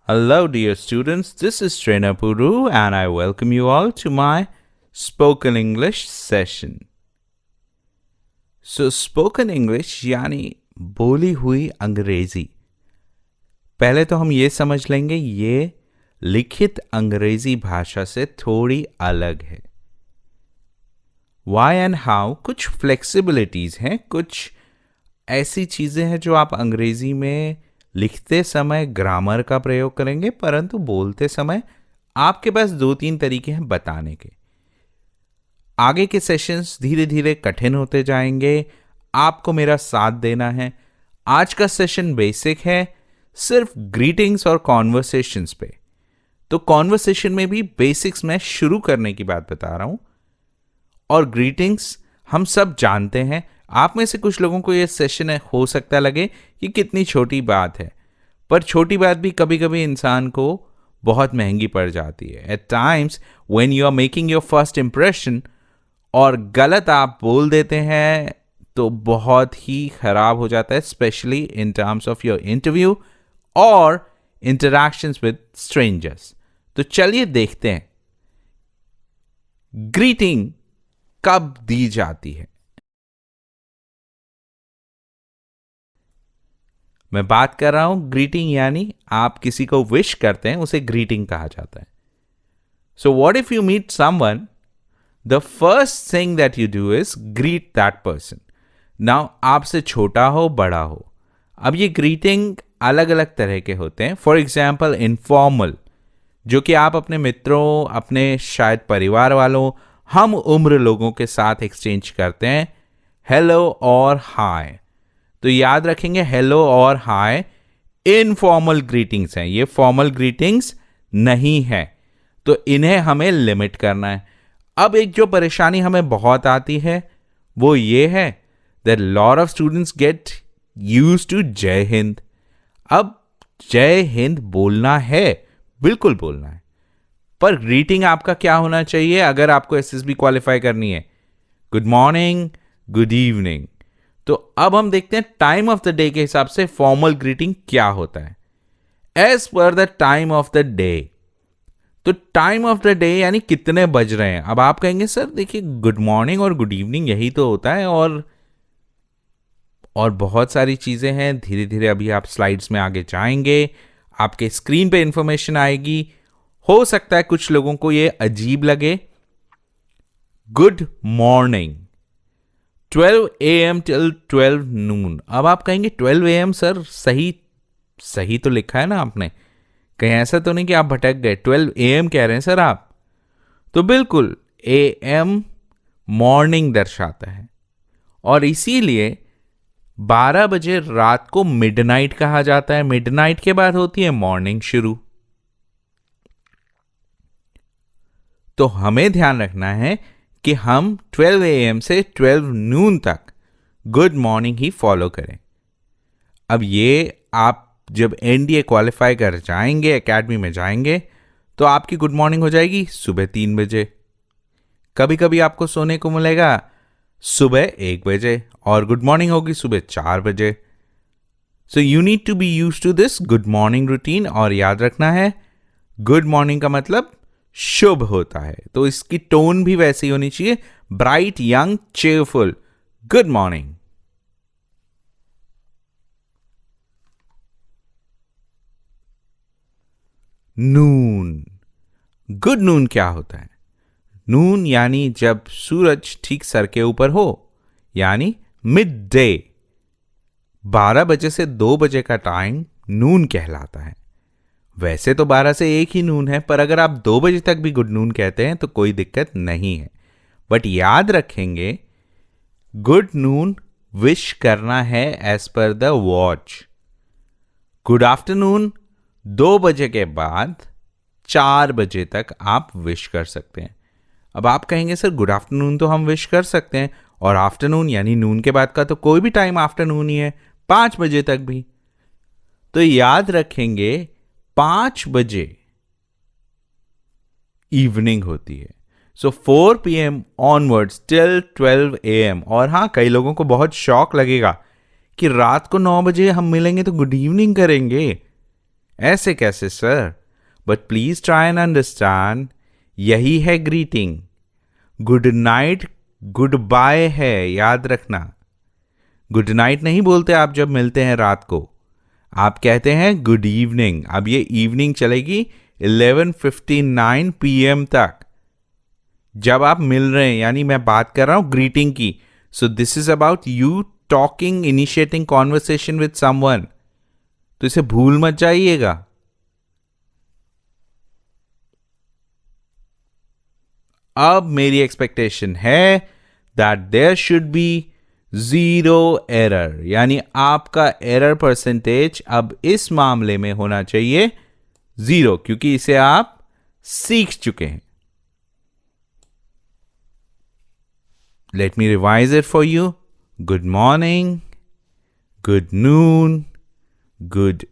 Hello, dear students. This is Trainer Puru, and I welcome you all to my spoken English session. So, spoken English यानी बोली हुई अंग्रेजी. पहले तो हम ये समझ लेंगे ये लिखित अंग्रेजी भाषा से थोड़ी अलग है. Why and how कुछ फ्लेक्सिबिलिटीज हैं, कुछ ऐसी चीजें हैं जो आप अंग्रेजी में लिखते समय ग्रामर का प्रयोग करेंगे, परंतु बोलते समय आपके पास 2-3 तरीके हैं बताने के. आगे के सेशंस धीरे धीरे कठिन होते जाएंगे, आपको मेरा साथ देना है. आज का सेशन बेसिक है, सिर्फ ग्रीटिंग्स और कॉन्वर्सेशंस पे. तो कॉन्वर्सेशन में भी बेसिक्स में शुरू करने की बात बता रहा हूं. और ग्रीटिंग्स हम सब जानते हैं. आप में से कुछ लोगों को यह सेशन हो सकता लगे कि कितनी छोटी बात है, पर छोटी बात भी कभी कभी इंसान को बहुत महंगी पड़ जाती है. At times when you are making your first impression और गलत आप बोल देते हैं तो बहुत ही खराब हो जाता है, specially in terms of your interview और इंटरैक्शंस विद स्ट्रेंजर्स. तो चलिए देखते हैं ग्रीटिंग कब दी जाती है. मैं बात कर रहा हूं ग्रीटिंग यानी आप किसी को विश करते हैं, उसे ग्रीटिंग कहा जाता है. So what if you meet someone, the first thing that you do is greet that person. Now आपसे छोटा हो बड़ा हो, अब ये ग्रीटिंग अलग अलग तरह के होते हैं. फॉर एग्जाम्पल इनफॉर्मल, जो कि आप अपने मित्रों, अपने शायद परिवार वालों, हम उम्र लोगों के साथ एक्सचेंज करते हैं. हेलो और हाय. तो याद रखेंगे हेलो और हाय इनफॉर्मल ग्रीटिंग्स हैं, ये फॉर्मल ग्रीटिंग्स नहीं है, तो इन्हें हमें लिमिट करना है. अब एक जो परेशानी हमें बहुत आती है वो ये है that lot of students get used to Jai Hind. अब जय हिंद बोलना है, बिल्कुल बोलना है, पर ग्रीटिंग आपका क्या होना चाहिए अगर आपको एसएसबी क्वालिफाई करनी है? Good morning, good evening. तो अब हम देखते हैं टाइम ऑफ द डे के हिसाब से फॉर्मल ग्रीटिंग क्या होता है. As per the time of the day. तो टाइम ऑफ द डे यानी कितने बज रहे हैं. अब आप कहेंगे सर देखिए गुड मॉर्निंग और गुड इवनिंग यही तो होता है, और बहुत सारी चीजें हैं. धीरे धीरे अभी आप स्लाइड्स में आगे जाएंगे, आपके स्क्रीन पे इंफॉर्मेशन आएगी. हो सकता है कुछ लोगों को ये अजीब लगे. Good morning 12 AM till 12 noon. अब आप कहेंगे 12 AM सर, सही तो लिखा है ना आपने, कहीं ऐसा तो नहीं कि आप भटक गए, 12 AM कह रहे हैं सर आप. तो बिल्कुल AM मॉर्निंग दर्शाता है, और इसीलिए 12 बजे रात को मिडनाइट कहा जाता है. मिडनाइट के बाद होती है मॉर्निंग शुरू. तो हमें ध्यान रखना है कि हम 12 AM से 12 noon तक गुड मॉर्निंग ही फॉलो करें. अब ये आप जब एनडीए क्वालिफाई कर जाएंगे, एकेडमी में जाएंगे, तो आपकी गुड मॉर्निंग हो जाएगी सुबह 3 बजे. कभी कभी आपको सोने को मिलेगा सुबह 1 बजे और गुड मॉर्निंग होगी सुबह 4 बजे. So you need to be used to this good morning routine. और याद रखना है गुड मॉर्निंग का मतलब शुभ होता है, तो इसकी टोन भी वैसी होनी चाहिए, bright, young, cheerful. Good morning. Noon. Good noon क्या होता है? नून यानी जब सूरज ठीक सर के ऊपर हो, यानी मिड डे. 12 बजे से 2 बजे का टाइम नून कहलाता है. वैसे तो 12 से 1 ही नून है, पर अगर आप 2 बजे तक भी गुड नून कहते हैं तो कोई दिक्कत नहीं है. बट याद रखेंगे गुड नून विश करना है as per the watch. Good afternoon 2 बजे के बाद 4 बजे तक आप विश कर सकते हैं. अब आप कहेंगे सर गुड आफ्टरनून तो हम विश कर सकते हैं, और आफ्टरनून यानी नून के बाद का तो कोई भी टाइम आफ्टरनून ही है, 5 बजे तक भी. तो याद रखेंगे 5 बजे इवनिंग होती है. सो 4 PM ऑनवर्ड्स टिल 12 AM. और हाँ, कई लोगों को बहुत शॉक लगेगा कि रात को 9 बजे हम मिलेंगे तो गुड इवनिंग करेंगे. ऐसे कैसे sir? But please try and understand, यही है greeting. Good night good bye है, याद रखना. गुड नाइट नहीं बोलते आप जब मिलते हैं रात को, आप कहते हैं गुड इवनिंग. अब ये इवनिंग चलेगी 11:59 PM तक जब आप मिल रहे हैं, यानी मैं बात कर रहा हूं ग्रीटिंग की. So this is about you talking, initiating conversation with someone. तो इसे भूल मत जाइएगा. अब मेरी एक्सपेक्टेशन है that there should be 0 error, यानी आपका एरर परसेंटेज अब इस मामले में होना चाहिए 0, क्योंकि इसे आप सीख चुके हैं. Let me revise it for you. Good morning, good noon, good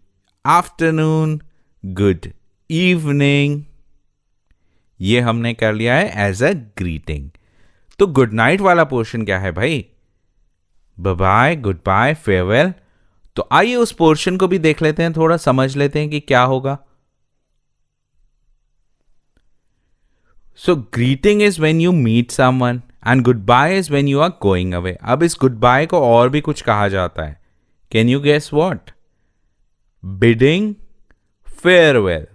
afternoon, good evening. ये हमने कर लिया है एज अ ग्रीटिंग. तो गुड नाइट वाला पोर्शन क्या है भाई? Bye, good bye, farewell. तो आइए उस पोर्शन को भी देख लेते हैं, थोड़ा समझ लेते हैं कि क्या होगा. So greeting is when you meet someone and good bye is when you are going away. अब इस गुड बाय को और भी कुछ कहा जाता है. Can you guess what? Bidding farewell,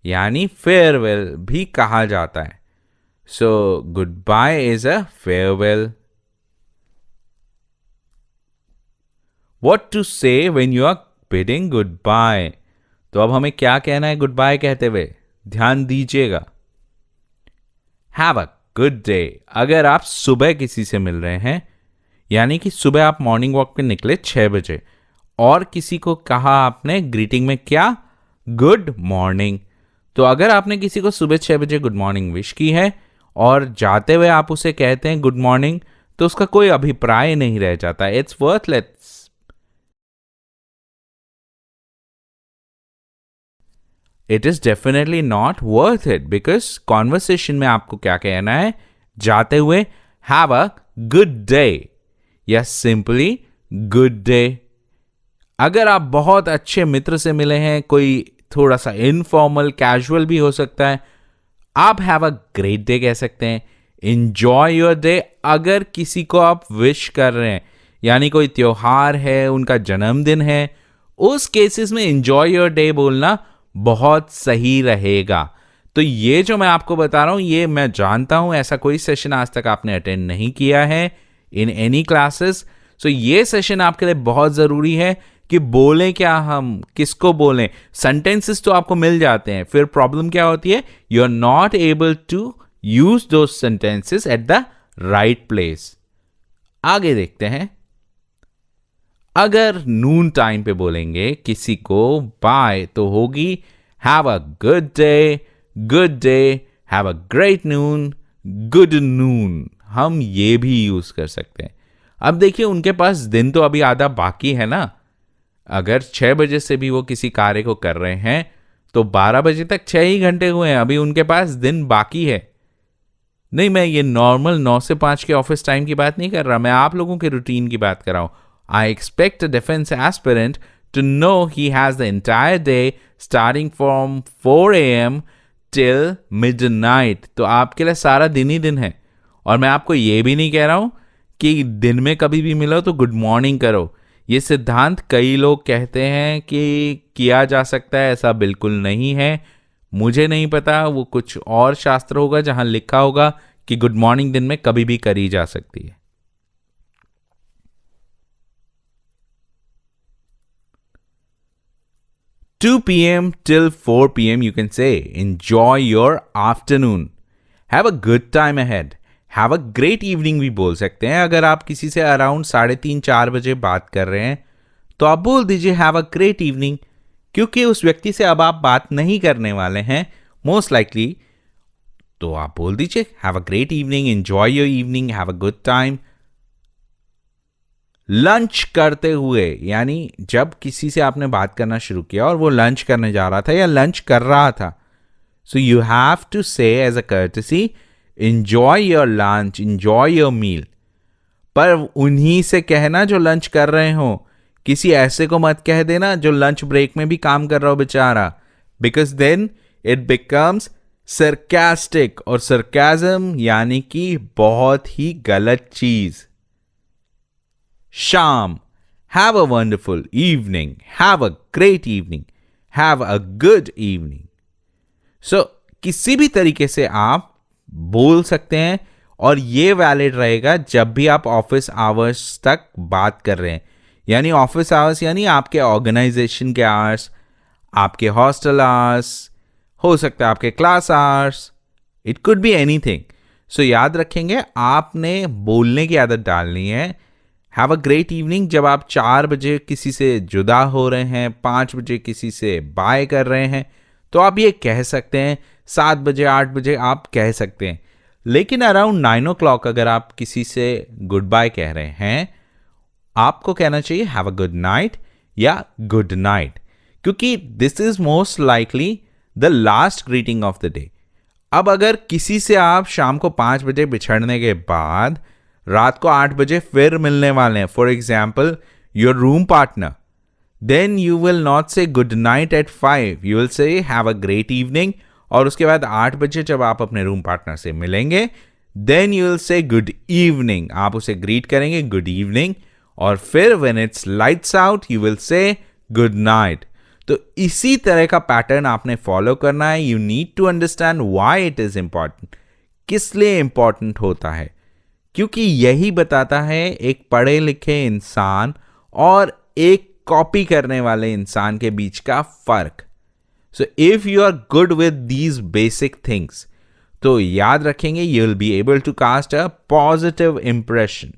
यानी फेयरवेल भी कहा जाता है. So good bye is a farewell. What to say when you are bidding good bye? तो अब हमें क्या कहना है गुड बाय कहते हुए? ध्यान दीजिएगा. Have a good day. अगर आप सुबह किसी से मिल रहे हैं, यानी कि सुबह आप मॉर्निंग वॉक पे निकले 6 बजे और किसी को कहा आपने ग्रीटिंग में क्या? Good morning. तो अगर आपने किसी को सुबह 6 बजे गुड मॉर्निंग विश की है और जाते हुए आप उसे कहते हैं गुड मॉर्निंग, तो उसका कोई अभिप्राय नहीं रह जाता. It's worthless. It is definitely not worth it, because conversation में आपको क्या कहना है जाते हुए? हैव अ गुड डे या सिंपली गुड डे. अगर आप बहुत अच्छे मित्र से मिले हैं, कोई थोड़ा सा इनफॉर्मल कैजुअल भी हो सकता है, आप हैव अ ग्रेट डे कह सकते हैं. Enjoy your day. अगर किसी को आप विश कर रहे हैं, यानी कोई त्योहार है, उनका जन्मदिन है, उस केसेस में इंजॉय योर डे बोलना बहुत सही रहेगा. तो ये जो मैं आपको बता रहा हूं, ये मैं जानता हूं ऐसा कोई सेशन आज तक आपने अटेंड नहीं किया है इन एनी क्लासेस. सो ये सेशन आपके लिए बहुत जरूरी है कि बोलें क्या, हम किसको बोलें. सेंटेंसेस तो आपको मिल जाते हैं, फिर प्रॉब्लम क्या होती है? You are not able to use those sentences at the right place. आगे देखते हैं. अगर नून टाइम पे बोलेंगे किसी को बाय, तो होगी have a good day, good day, have a great Noon, good नून. हम ये भी यूज कर सकते हैं. अब देखिए, उनके पास दिन तो अभी आधा बाकी है ना. अगर 6 बजे से भी वो किसी कार्य को कर रहे हैं, तो 12 बजे तक 6 ही घंटे हुए हैं, अभी उनके पास दिन बाकी है. नहीं, मैं ये नॉर्मल 9 से 5 के ऑफिस टाइम की बात नहीं कर रहा, मैं आप लोगों के रूटीन की बात कर रहा हूं. I expect a defense aspirant to know he has the entire day starting from 4 a.m. till midnight. तो आपके लिए सारा दिन ही दिन है. और मैं आपको ये भी नहीं कह रहा हूं कि दिन में कभी भी मिलो तो गुड मॉर्निंग करो. ये सिद्धांत कई लोग कहते हैं कि किया जा सकता है, ऐसा बिल्कुल नहीं है. मुझे नहीं पता, वो कुछ और शास्त्र होगा जहां लिखा होगा कि गुड मॉर्निंग दिन में कभी भी करी जा सकती है. 2 p.m. till 4 p.m. you can say, enjoy your afternoon. Have a good time ahead. Have a great evening भी बोल सकते हैं. अगर आप किसी से अराउंड 3:30-4 बजे बात कर रहे हैं, तो आप बोल दीजिए have a great evening, क्योंकि उस व्यक्ति से अब आप बात नहीं करने वाले हैं मोस्ट लाइकली. तो आप बोल दीजिए have a great evening, enjoy your evening, have a good time. Lunch करते हुए, यानी जब किसी से आपने बात करना शुरू किया और वो लंच करने जा रहा था या लंच कर रहा था, so you have to say as a courtesy, enjoy your lunch, enjoy your meal. पर उन्हीं से कहना जो लंच कर रहे हो किसी ऐसे को मत कह देना जो लंच ब्रेक में भी काम कर रहा हो बेचारा, because then it becomes sarcastic, और सरकाजम यानी कि बहुत ही गलत चीज. शाम, have a wonderful evening, have a great evening, have a good evening. So किसी भी तरीके से आप बोल सकते हैं, और ये वैलिड रहेगा जब भी आप ऑफिस आवर्स तक बात कर रहे हैं. यानी ऑफिस आवर्स यानी आपके ऑर्गेनाइजेशन के आवर्स, आपके हॉस्टल आवर्स, हो सकता है आपके class hours, it could be anything. So याद रखेंगे आपने बोलने की आदत डालनी है. हैव अ ग्रेट इवनिंग जब आप 4 बजे किसी से जुदा हो रहे हैं, 5 बजे किसी से बाय कर रहे हैं, तो आप ये कह सकते हैं. 7 बजे 8 बजे आप कह सकते हैं. लेकिन अराउंड 9 o'clock अगर आप किसी से गुड बाय कह रहे हैं, आपको कहना चाहिए हैव अ गुड नाइट या गुड नाइट, क्योंकि this is most likely the last greeting of the day. अब अगर किसी से आप शाम को 5 बजे बिछड़ने के बाद रात को 8 बजे फिर मिलने वाले हैं, for example your room partner, then you will not say good night at 5, you will say have a great evening. और उसके बाद 8 बजे जब आप अपने रूम पार्टनर से मिलेंगे, then you will say good evening, आप उसे ग्रीट करेंगे गुड इवनिंग. और फिर when it's lights out you will say good night. तो इसी तरह का पैटर्न आपने फॉलो करना है. You need to understand why it is important, किस लिए इंपॉर्टेंट होता है, क्योंकि यही बताता है एक पढ़े लिखे इंसान और एक कॉपी करने वाले इंसान के बीच का फर्क. So if you are good with these basic things, तो याद रखेंगे you will be able to cast a positive impression.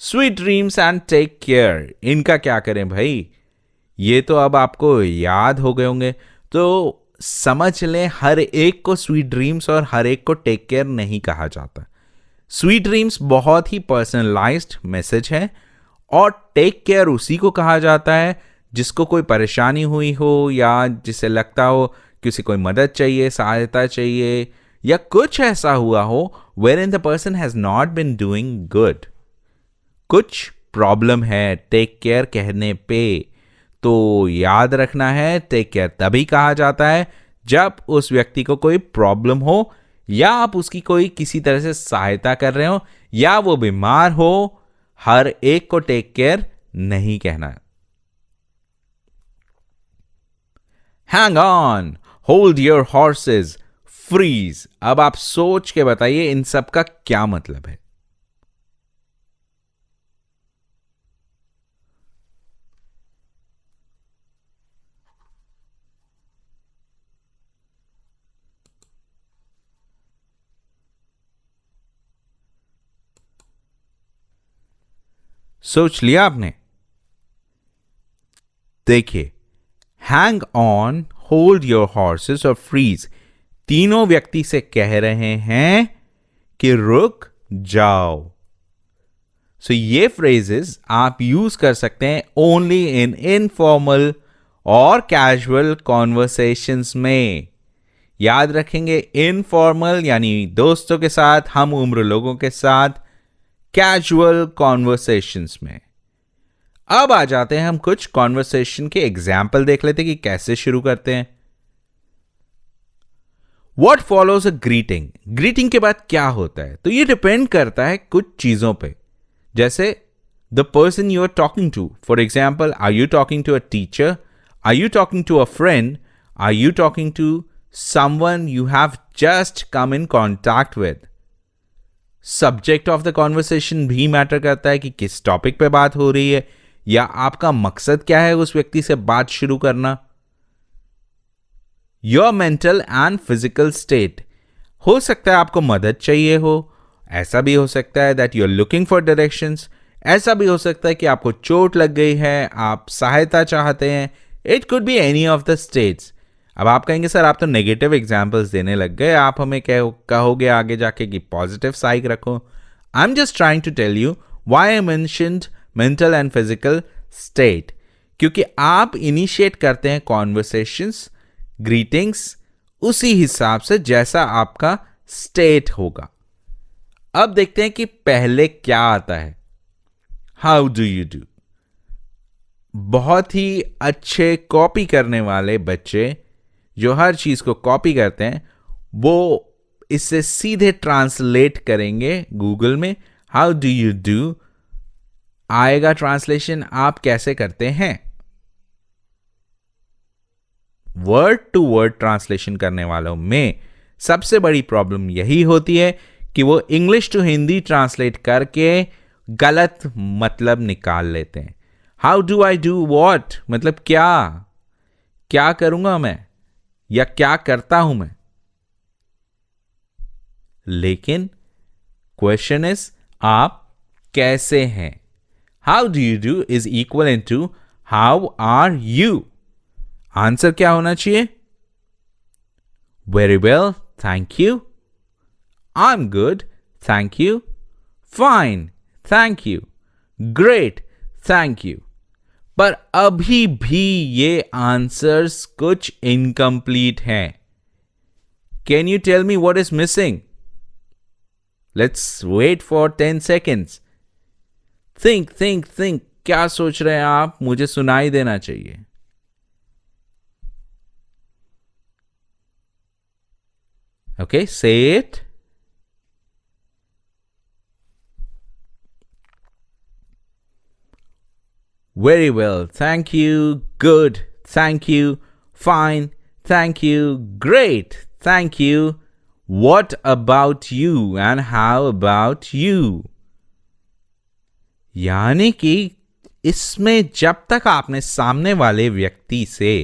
Sweet dreams and take care, इनका क्या करें भाई, ये तो अब आपको याद हो गए होंगे. तो समझ लें हर एक को स्वीट ड्रीम्स और हर एक को टेक केयर नहीं कहा जाता. स्वीट ड्रीम्स बहुत ही पर्सनलाइज्ड मैसेज है, और टेक केयर उसी को कहा जाता है जिसको कोई परेशानी हुई हो, या जिसे लगता हो कि उसे कोई मदद चाहिए, सहायता चाहिए, या कुछ ऐसा हुआ हो wherein the person has not been doing good. कुछ प्रॉब्लम है टेक केयर कहने पे, तो याद रखना है टेक केयर तभी कहा जाता है जब उस व्यक्ति को कोई प्रॉब्लम हो, या आप उसकी कोई किसी तरह से सहायता कर रहे हो, या वो बीमार हो. हर एक को टेक केयर नहीं कहना. Hang on, hold your horses, freeze. अब आप सोच के बताइए इन सब का क्या मतलब है. सोच लिया आपने. देखिए, hang on, hold your horses और फ्रीज, तीनों व्यक्ति से कह रहे हैं कि रुक जाओ. सो ये फ्रेजेस आप यूज कर सकते हैं ओनली इन इनफॉर्मल और कैजुअल कॉन्वर्सेशंस में. याद रखेंगे इनफॉर्मल यानी दोस्तों के साथ, हम उम्र लोगों के साथ, कैजुअल कॉन्वर्सेशंस में. अब आ जाते हैं हम कुछ कॉन्वर्सेशन के एग्जाम्पल देख लेते कि कैसे शुरू करते हैं. What follows a greeting? Greeting के बाद क्या होता है, तो ये डिपेंड करता है कुछ चीजों पे. जैसे the person you are talking to, for example are you talking to a teacher, are you talking to a friend, are you talking to someone you have just come in contact with. Subject of the conversation भी matter करता है कि किस topic पे बात हो रही है, या आपका मकसद क्या है उस व्यक्ति से बात शुरू करना. Your mental and physical state, हो सकता है आपको मदद चाहिए हो, ऐसा भी हो सकता है that you are looking for directions, ऐसा भी हो सकता है कि आपको चोट लग गई है, आप सहायता चाहते हैं. It could be any of the states. अब आप कहेंगे सर आप तो नेगेटिव एग्जाम्पल्स देने लग गए, आप हमें कहोगे आगे जाके कि पॉजिटिव साइक रखो. I am just trying to tell you why I mentioned mental and physical state, क्योंकि आप इनिशिएट करते हैं कॉन्वर्सेशंस, ग्रीटिंग्स उसी हिसाब से जैसा आपका स्टेट होगा. अब देखते हैं कि पहले क्या आता है. How do you do. बहुत ही अच्छे कॉपी करने वाले बच्चे जो हर चीज को कॉपी करते हैं, वो इससे सीधे ट्रांसलेट करेंगे गूगल में। हाउ डू यू डू आएगा ट्रांसलेशन, आप कैसे करते हैं। वर्ड टू वर्ड ट्रांसलेशन करने वालों में सबसे बड़ी प्रॉब्लम यही होती है कि वो इंग्लिश टू हिंदी ट्रांसलेट करके गलत मतलब निकाल लेते हैं। How do I do what मतलब क्या करूंगा मैं या क्या करता हूं मैं। लेकिन क्वेश्चन इज आप कैसे हैं। How do you do is equal to how are you. Answer क्या होना चाहिए। Very well thank you, I am good thank you, fine thank you, great thank you. पर अभी भी ये आंसर्स कुछ इनकम्प्लीट हैं। Can you tell me what is missing. Let's wait for 10 seconds. Think think think, क्या सोच रहे हैं आप, मुझे सुनाई देना चाहिए। Okay, say it. Very well. Thank you. Good. Thank you. Fine. Thank you. Great. Thank you. What about you and how about you? यानी कि इसमें जब तक आपने सामने वाले व्यक्ति से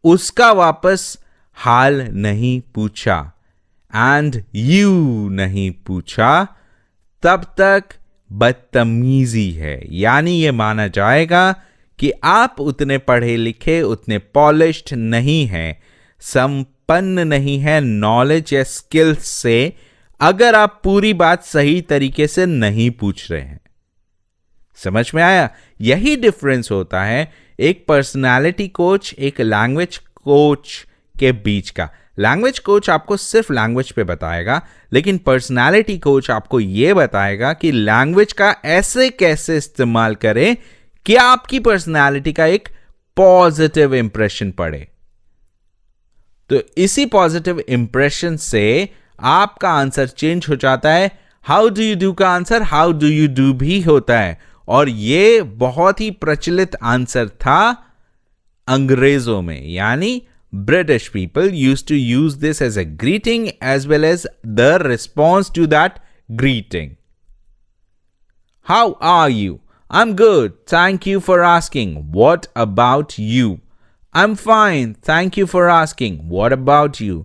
उसका वापस हाल नहीं पूछा एंड यू नहीं पूछा, तब तक बदतमीजी है। यानी यह माना जाएगा कि आप उतने पढ़े लिखे, उतने पॉलिश्ड नहीं हैं, संपन्न नहीं है नॉलेज या स्किल्स से, अगर आप पूरी बात सही तरीके से नहीं पूछ रहे हैं। समझ में आया। यही डिफरेंस होता है एक पर्सनालिटी कोच, एक लैंग्वेज कोच के बीच का। लैंग्वेज कोच आपको सिर्फ लैंग्वेज पे बताएगा, लेकिन पर्सनालिटी कोच आपको यह बताएगा कि लैंग्वेज का ऐसे कैसे इस्तेमाल करें कि आपकी पर्सनालिटी का एक पॉजिटिव इंप्रेशन पड़े। तो इसी पॉजिटिव इंप्रेशन से आपका आंसर चेंज हो जाता है। हाउ डू यू डू का answer how do you do भी होता है, और यह बहुत ही प्रचलित आंसर था अंग्रेजों में। यानी British people used to use this as a greeting as well as the response to that greeting. How are you? I'm good. Thank you for asking. What about you? I'm fine. Thank you for asking. What about you?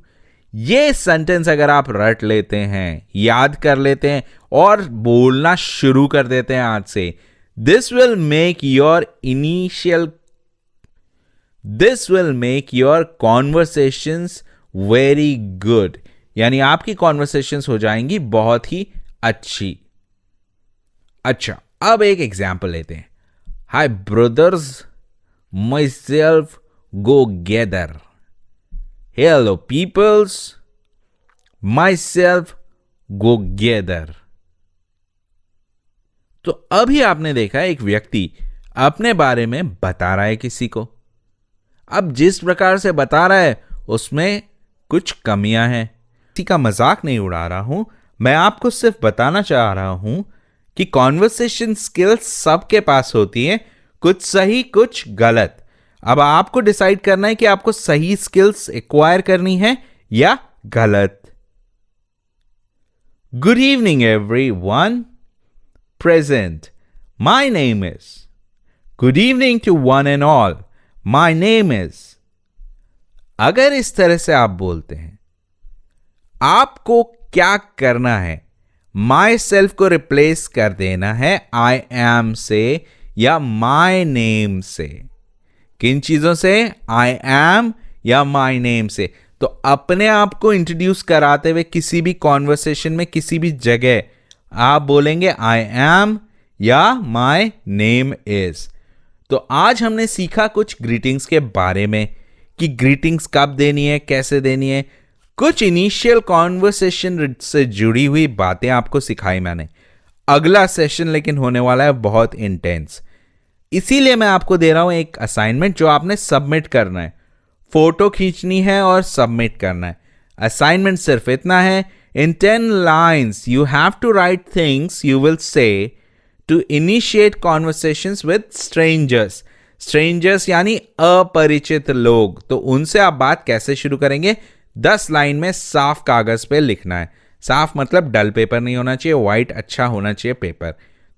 ये sentence अगर आप रट लेते हैं, याद कर लेते हैं और बोलना शुरू कर देते हैं आज से, this will make your conversations very good. यानी आपकी conversations हो जाएंगी बहुत ही अच्छी। अच्छा, अब एक एग्जाम्पल लेते हैं। Hi brothers, myself go gather. Hello peoples, myself go gather. तो अभी आपने देखा एक व्यक्ति अपने बारे में बता रहा है किसी को। अब जिस प्रकार से बता रहा है उसमें कुछ कमियां हैं। किसी का मजाक नहीं उड़ा रहा हूं, मैं आपको सिर्फ बताना चाह रहा हूं कि कॉन्वर्सेशन स्किल्स सबके पास होती है, कुछ सही कुछ गलत। अब आपको डिसाइड करना है कि आपको सही स्किल्स एक्वायर करनी है या गलत। Good evening everyone present, my name is. Good evening to one and all, My name is। अगर इस तरह से आप बोलते हैं, आपको क्या करना है, माई सेल्फ को रिप्लेस कर देना है आई एम से या माई नेम से। किन चीजों से? आई एम या माई नेम से। तो अपने आप को इंट्रोड्यूस कराते हुए किसी भी कॉन्वर्सेशन में, किसी भी जगह आप बोलेंगे आई एम या माई नेम इज। तो आज हमने सीखा कुछ ग्रीटिंग्स के बारे में कि ग्रीटिंग्स कब देनी है, कैसे देनी है। कुछ इनिशियल कॉन्वर्सेशन से जुड़ी हुई बातें आपको सिखाई मैंने। अगला सेशन लेकिन होने वाला है बहुत इंटेंस। इसीलिए मैं आपको दे रहा हूं एक असाइनमेंट जो आपने सबमिट करना है। फोटो खींचनी है और सबमिट करना है। असाइनमेंट सिर्फ इतना है, इन 10 lines you have to write things you will say to initiate conversations with strangers. strangers यानी अपरिचित लोग। तो उनसे आप बात कैसे शुरू करेंगे? 10 लाइन में साफ कागज पे लिखना है। साफ मतलब डल पेपर नहीं होना चाहिए, वाइट अच्छा होना चाहिए पेपर।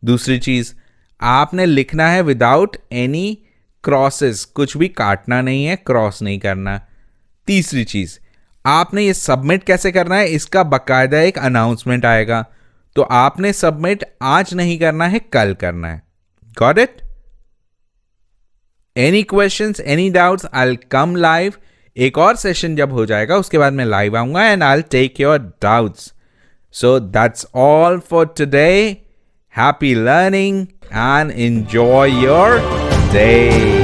दूसरी चीज, आपने लिखना है विदाउट एनी क्रॉसेस, कुछ भी काटना नहीं है, क्रॉस नहीं करना। तीसरी चीज, आपने ये सबमिट कैसे करना है, इसका बकायदा एक अनाउंसमेंट आएगा। तो आपने सबमिट आज नहीं करना है, कल करना है। Got it? Any questions, any doubts? I will come live. एक और सेशन जब हो जाएगा उसके बाद मैं लाइव आऊंगा and I will take your doubts. So that's all for today. Happy learning and enjoy your day.